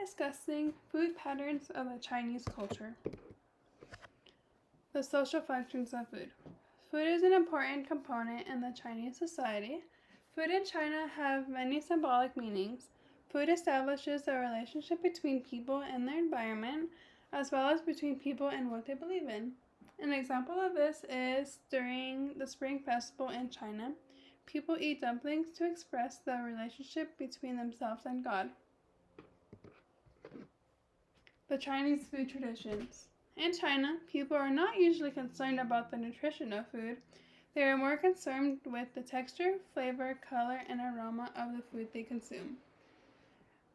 discussing food patterns of the Chinese culture. The social functions of food. Food is an important component in the Chinese society. Food in China have many symbolic meanings. Food establishes a relationship between people and their environment, as well as between people and what they believe in. An example of this is during the Spring Festival in China. People eat dumplings to express the relationship between themselves and God. The Chinese food traditions. In China, people are not usually concerned about the nutrition of food. They are more concerned with the texture, flavor, color, and aroma of the food they consume.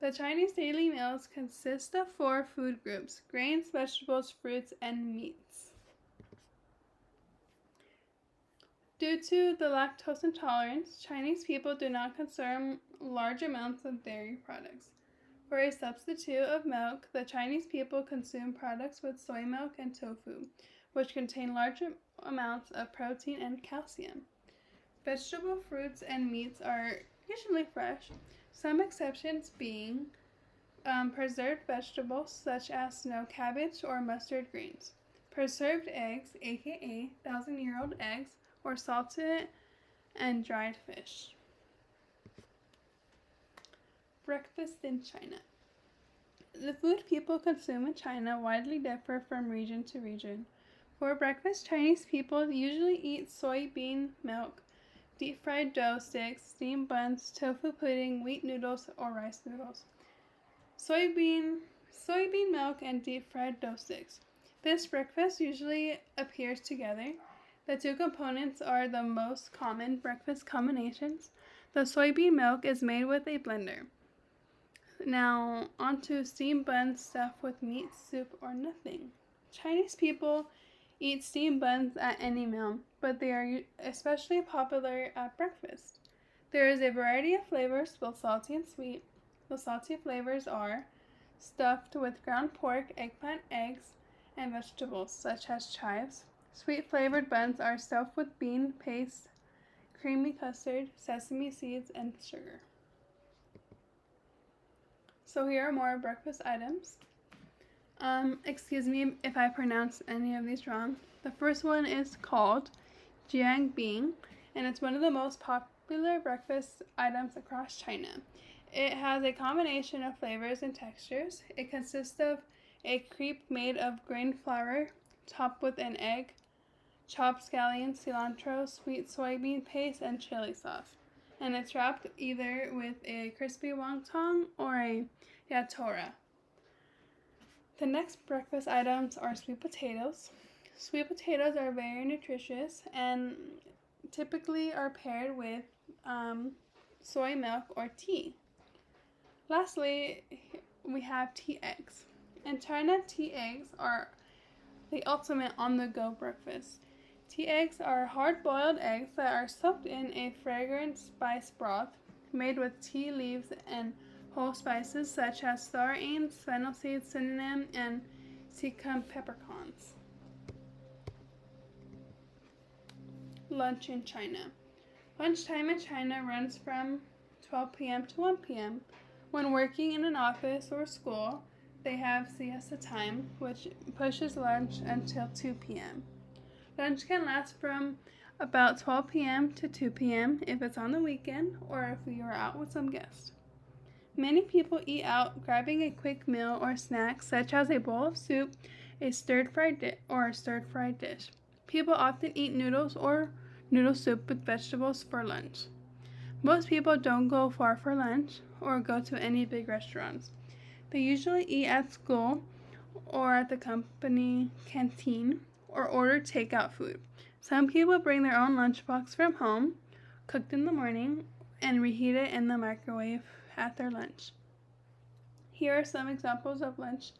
The Chinese daily meals consist of 4 food groups: grains, vegetables, fruits, and meats. Due to the lactose intolerance, Chinese people do not consume large amounts of dairy products. For a substitute of milk, the Chinese people consume products with soy milk and tofu, which contain large amounts of protein and calcium. Vegetable, fruits, and meats are usually fresh, some exceptions being preserved vegetables such as snow cabbage or mustard greens, preserved eggs, aka thousand-year-old eggs, or salted and dried fish. Breakfast in China. The food people consume in China widely differ from region to region. For breakfast, Chinese people usually eat soybean milk, deep-fried dough sticks, steamed buns, tofu pudding, wheat noodles, or rice noodles. Soybean milk and deep-fried dough sticks. This breakfast usually appears together. The two components are the most common breakfast combinations. The soybean milk is made with a blender. Now, onto steamed buns stuffed with meat, soup, or nothing. Chinese people eat steamed buns at any meal, but they are especially popular at breakfast. There is a variety of flavors, both salty and sweet. The salty flavors are stuffed with ground pork, eggplant, eggs, and vegetables such as chives. Sweet flavored buns are stuffed with bean paste, creamy custard, sesame seeds, and sugar. So here are more breakfast items. Excuse me if I pronounce any of these wrong. The first one is called jiangbing, and it's one of the most popular breakfast items across China. It has a combination of flavors and textures. It consists of a crepe made of grain flour topped with an egg, chopped scallions, cilantro, sweet soybean paste, and chili sauce. And it's wrapped either with a crispy wonton or a yatora. The next breakfast items are sweet potatoes. Sweet potatoes are very nutritious and typically are paired with soy milk or tea. Lastly, we have tea eggs. In China, tea eggs are the ultimate on-the-go breakfast. Tea eggs are hard-boiled eggs that are soaked in a fragrant spice broth made with tea leaves and whole spices such as star anise, fennel seeds, cinnamon, and Sikkim peppercorns. Lunch in China. Lunchtime in China runs from 12 p.m. to 1 p.m. When working in an office or school, they have siesta time, which pushes lunch until 2 p.m. Lunch can last from about 12 p.m. to 2 p.m. if it's on the weekend or if you are out with some guests. Many people eat out, grabbing a quick meal or snack such as a bowl of soup, a stir-fried dish. People often eat noodles or noodle soup with vegetables for lunch. Most people don't go far for lunch or go to any big restaurants. They usually eat at school or at the company canteen or order takeout food. Some people bring their own lunchbox from home, cooked in the morning, and reheat it in the microwave at their lunch. Here are some examples of lunch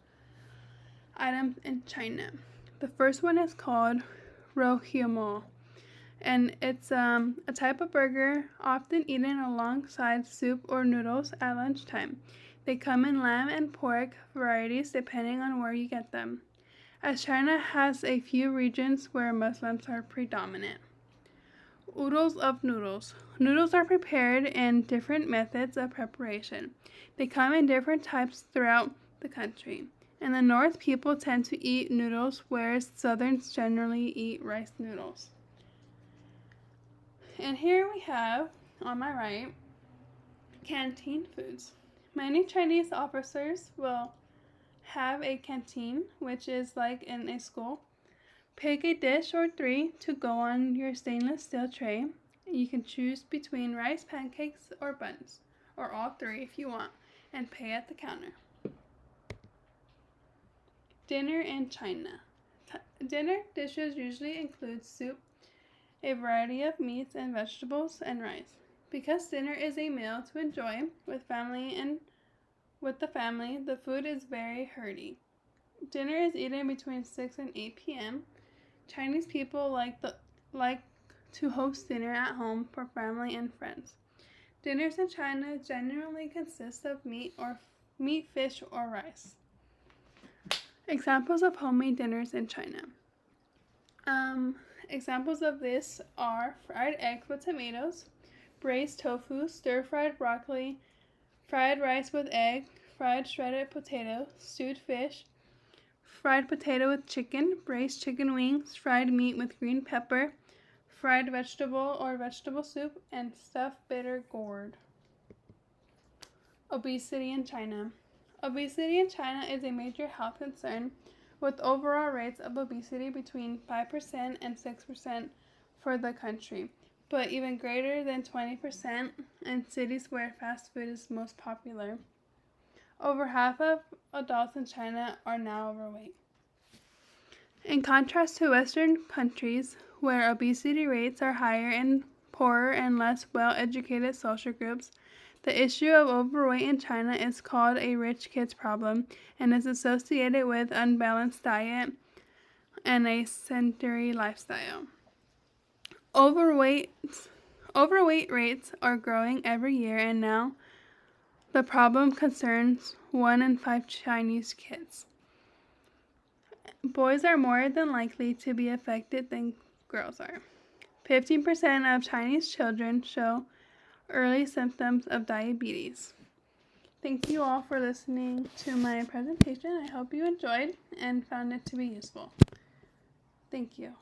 items in China. The first one is called rohyumo, and it's a type of burger often eaten alongside soup or noodles at lunchtime. They come in lamb and pork varieties depending on where you get them, as China has a few regions where Muslims are predominant. Oodles of noodles. Noodles are prepared in different methods of preparation. They come in different types throughout the country. In the north, people tend to eat noodles, whereas southerns generally eat rice noodles. And here we have, on my right, canteen foods. Many Chinese officers will have a canteen, which is like in a school. Pick a dish or 3 to go on your stainless steel tray. You can choose between rice, pancakes, or buns, or all 3 if you want, and pay at the counter. Dinner in China. Dinner dishes usually include soup, a variety of meats and vegetables, and rice. Because dinner is a meal to enjoy with the family, the food is very hearty. Dinner is eaten between 6 and 8 p.m. Chinese people like to host dinner at home for family and friends. Dinners in China generally consist of meat, fish, or rice. Examples of homemade dinners in China. Examples of this are fried eggs with tomatoes, braised tofu, stir-fried broccoli, fried rice with egg, fried shredded potato, stewed fish, fried potato with chicken, braised chicken wings, fried meat with green pepper, fried vegetable or vegetable soup, and stuffed bitter gourd. Obesity in China. Obesity in China is a major health concern, with overall rates of obesity between 5% and 6% for the country, but even greater than 20% in cities where fast food is most popular. Over half of adults in China are now overweight. In contrast to Western countries, where obesity rates are higher in poorer and less well-educated social groups, the issue of overweight in China is called a rich kids problem and is associated with unbalanced diet and a sedentary lifestyle. Overweight rates are growing every year, and now the problem concerns 1 in 5 Chinese kids. Boys are more than likely to be affected than girls are. 15% of Chinese children show early symptoms of diabetes. Thank you all for listening to my presentation. I hope you enjoyed and found it to be useful. Thank you.